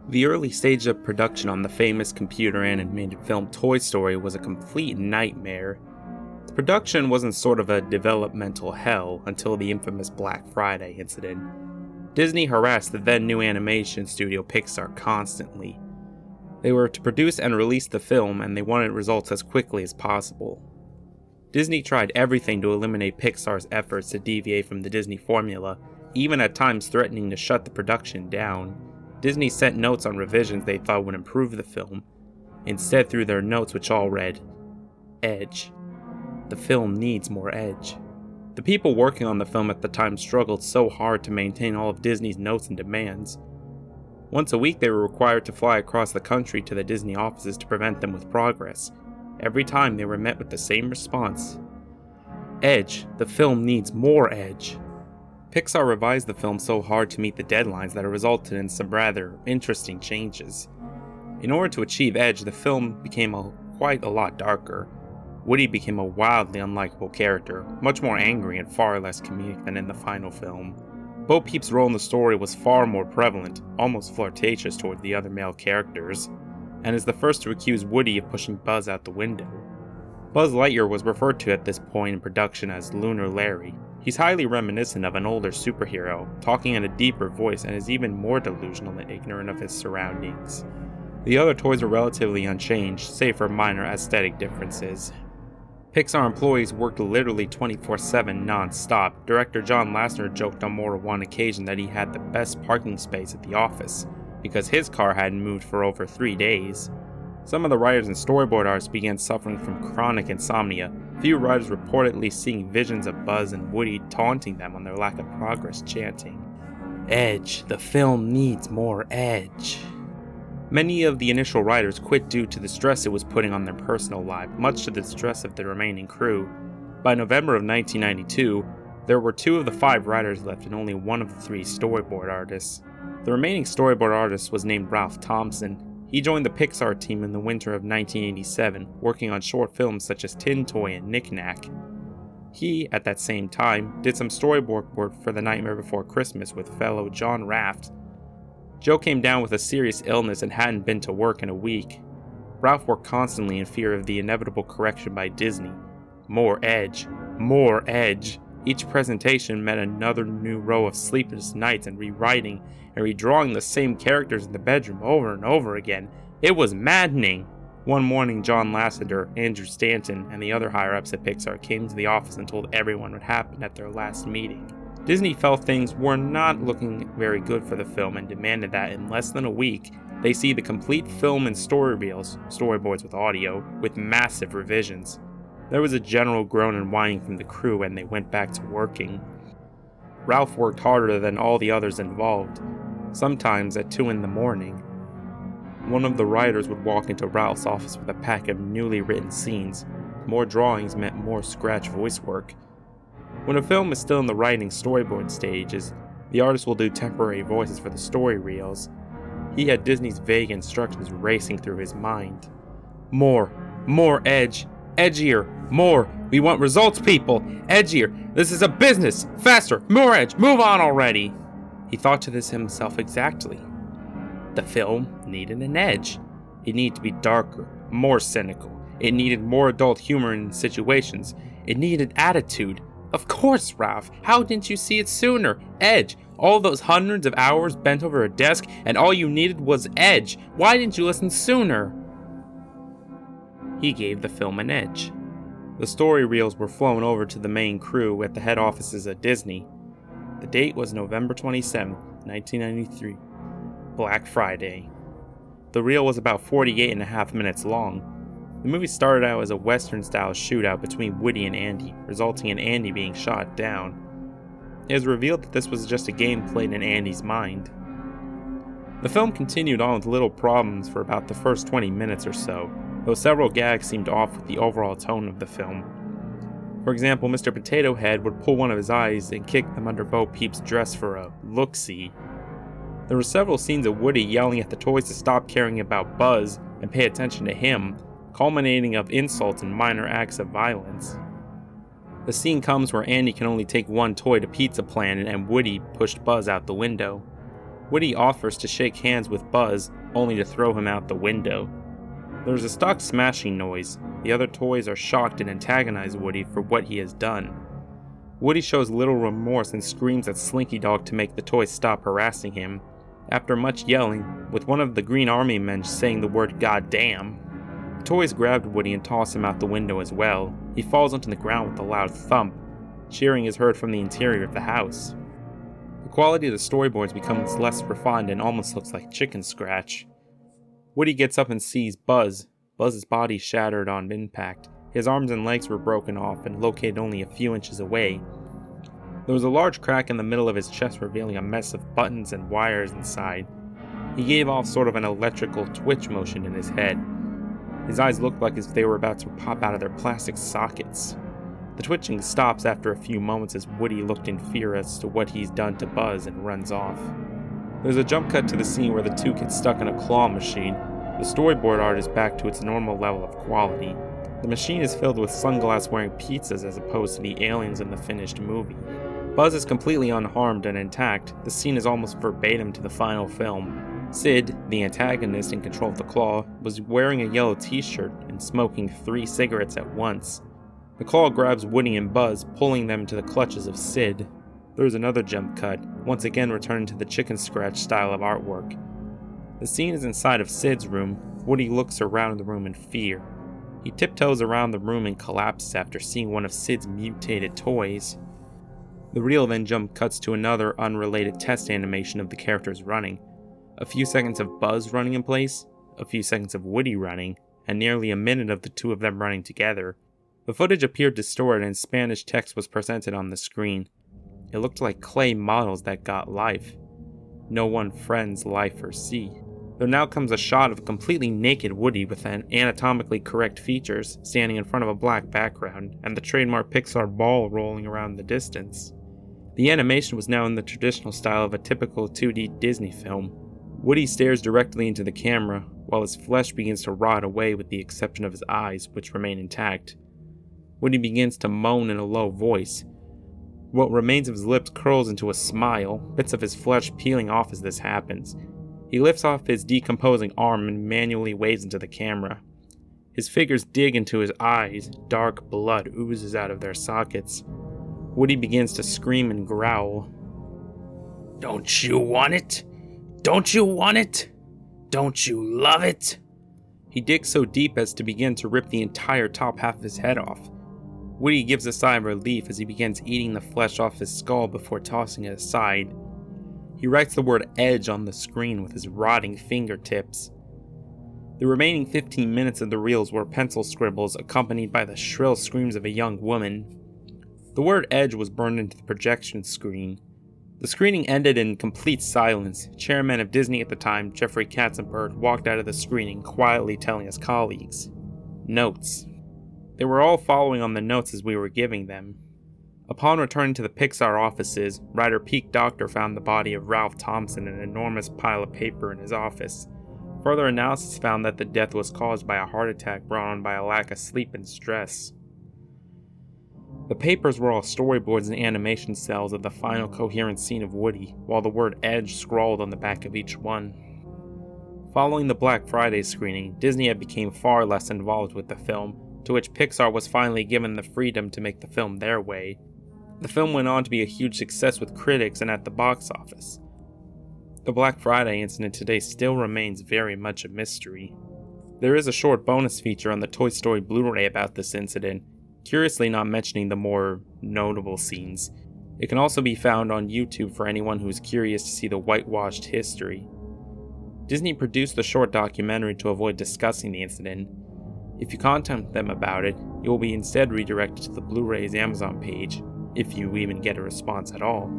The early stage of production on the famous computer-animated film Toy Story was a complete nightmare. The production wasn't sort of a developmental hell until the infamous Black Friday incident. Disney harassed the then new animation studio Pixar constantly. They were to produce and release the film, and they wanted results as quickly as possible. Disney tried everything to eliminate Pixar's efforts to deviate from the Disney formula, even at times threatening to shut the production down. Disney sent notes on revisions they thought would improve the film, instead through their notes which all read, "Edge. The film needs more edge." The people working on the film at the time struggled so hard to maintain all of Disney's notes and demands. Once a week they were required to fly across the country to the Disney offices to prevent them with progress. Every time they were met with the same response, "Edge. The film needs more edge." Pixar revised the film so hard to meet the deadlines that it resulted in some rather interesting changes. In order to achieve edge, the film became quite a lot darker. Woody became a wildly unlikable character, much more angry and far less comedic than in the final film. Bo Peep's role in the story was far more prevalent, almost flirtatious toward the other male characters, and is the first to accuse Woody of pushing Buzz out the window. Buzz Lightyear was referred to at this point in production as Lunar Larry. He's highly reminiscent of an older superhero, talking in a deeper voice, and is even more delusional and ignorant of his surroundings. The other toys are relatively unchanged, save for minor aesthetic differences. Pixar employees worked literally 24/7 non-stop. Director John Lasseter joked on more than one occasion that he had the best parking space at the office, because his car hadn't moved for over 3 days. Some of the writers and storyboard artists began suffering from chronic insomnia. Few writers reportedly seeing visions of Buzz and Woody taunting them on their lack of progress, chanting, "Edge, the film needs more edge." Many of the initial writers quit due to the stress it was putting on their personal lives, much to the distress of the remaining crew. By November of 1992, there were 2 of the 5 writers left and only 1 of the 3 storyboard artists. The remaining storyboard artist was named Ralph Thompson. He joined the Pixar team in the winter of 1987, working on short films such as Tin Toy and Knick Knack. He, at that same time, did some storyboard work for The Nightmare Before Christmas with fellow John Raft. Joe came down with a serious illness and hadn't been to work in a week. Ralph worked constantly in fear of the inevitable correction by Disney. More edge. More edge. Each presentation meant another new row of sleepless nights and rewriting and redrawing the same characters in the bedroom over and over again. It was maddening. One morning, John Lasseter, Andrew Stanton, and the other higher-ups at Pixar came to the office and told everyone what happened at their last meeting. Disney felt things were not looking very good for the film and demanded that in less than a week, they see the complete film and story reels, storyboards with audio, with massive revisions. There was a general groan and whining from the crew and they went back to working. Ralph worked harder than all the others involved, sometimes at 2 a.m. One of the writers would walk into Ralph's office with a pack of newly written scenes. More drawings meant more scratch voice work. When a film is still in the writing storyboard stages, the artist will do temporary voices for the story reels. He had Disney's vague instructions racing through his mind. More edge, edgier, more. We want results, people. Edgier. This is a business. Faster, more edge. Move on already. He thought to this himself exactly. The film needed an edge. It needed to be darker, more cynical. It needed more adult humor in situations. It needed attitude. Of course, Ralph. How didn't you see it sooner? Edge. All those hundreds of hours bent over a desk, and all you needed was edge. Why didn't you listen sooner? He gave the film an edge. The story reels were flown over to the main crew at the head offices at Disney. The date was November 27, 1993. Black Friday. The reel was about 48.5 minutes long. The movie started out as a Western-style shootout between Woody and Andy, resulting in Andy being shot down. It was revealed that this was just a game played in Andy's mind. The film continued on with little problems for about the first 20 minutes or so, though several gags seemed off with the overall tone of the film. For example, Mr. Potato Head would pull one of his eyes and kick them under Bo Peep's dress for a look-see. There were several scenes of Woody yelling at the toys to stop caring about Buzz and pay attention to him, culminating of insults and minor acts of violence. The scene comes where Andy can only take one toy to Pizza Planet and Woody pushed Buzz out the window. Woody offers to shake hands with Buzz, only to throw him out the window. There's a stock smashing noise. The other toys are shocked and antagonize Woody for what he has done. Woody shows little remorse and screams at Slinky Dog to make the toys stop harassing him. After much yelling, with one of the Green Army men saying the word "goddamn," the toys grabbed Woody and toss him out the window as well. He falls onto the ground with a loud thump. Cheering is heard from the interior of the house. The quality of the storyboards becomes less refined and almost looks like chicken scratch. Woody gets up and sees Buzz. Buzz's body shattered on impact. His arms and legs were broken off and located only a few inches away. There was a large crack in the middle of his chest revealing a mess of buttons and wires inside. He gave off sort of an electrical twitch motion in his head. His eyes looked like as if they were about to pop out of their plastic sockets. The twitching stops after a few moments as Woody looked in fear as to what he's done to Buzz and runs off. There's a jump cut to the scene where the two get stuck in a claw machine. The storyboard art is back to its normal level of quality. The machine is filled with sunglass-wearing pizzas as opposed to the aliens in the finished movie. Buzz is completely unharmed and intact. The scene is almost verbatim to the final film. Sid, the antagonist in control of the claw, was wearing a yellow t-shirt and smoking 3 cigarettes at once. The claw grabs Woody and Buzz, pulling them to the clutches of Sid. There is another jump cut, once again returning to the chicken scratch style of artwork. The scene is inside of Sid's room. Woody looks around the room in fear. He tiptoes around the room and collapses after seeing one of Sid's mutated toys. The reel then jump cuts to another unrelated test animation of the characters running. A few seconds of Buzz running in place, a few seconds of Woody running, and nearly a minute of the two of them running together. The footage appeared distorted and Spanish text was presented on the screen. It looked like clay models that got life. No one friends life or see. There now comes a shot of a completely naked Woody with anatomically correct features standing in front of a black background and the trademark Pixar ball rolling around the distance. The animation was now in the traditional style of a typical 2D Disney film. Woody stares directly into the camera while his flesh begins to rot away with the exception of his eyes, which remain intact. Woody begins to moan in a low voice. What remains of his lips curls into a smile, bits of his flesh peeling off as this happens. He lifts off his decomposing arm and manually waves into the camera. His fingers dig into his eyes, dark blood oozes out of their sockets. Woody begins to scream and growl. "Don't you want it? Don't you want it? Don't you love it?" He digs so deep as to begin to rip the entire top half of his head off. Woody gives a sigh of relief as he begins eating the flesh off his skull before tossing it aside. He writes the word "edge" on the screen with his rotting fingertips. The remaining 15 minutes of the reels were pencil scribbles accompanied by the shrill screams of a young woman. The word "edge" was burned into the projection screen. The screening ended in complete silence. Chairman of Disney at the time, Jeffrey Katzenberg, walked out of the screening, quietly telling his colleagues, "Notes." They were all following on the notes as we were giving them. Upon returning to the Pixar offices, writer Pete Docter found the body of Ralph Thompson in an enormous pile of paper in his office. Further analysis found that the death was caused by a heart attack brought on by a lack of sleep and stress. The papers were all storyboards and animation cells of the final coherent scene of Woody, while the word "edge" scrawled on the back of each one. Following the Black Friday screening, Disney had become far less involved with the film, to which Pixar was finally given the freedom to make the film their way. The film went on to be a huge success with critics and at the box office. The Black Friday incident today still remains very much a mystery. There is a short bonus feature on the Toy Story Blu-ray about this incident, curiously not mentioning the more notable scenes. It can also be found on YouTube for anyone who is curious to see the whitewashed history. Disney produced the short documentary to avoid discussing the incident. If you contact them about it, you will be instead redirected to the Blu-ray's Amazon page, if you even get a response at all.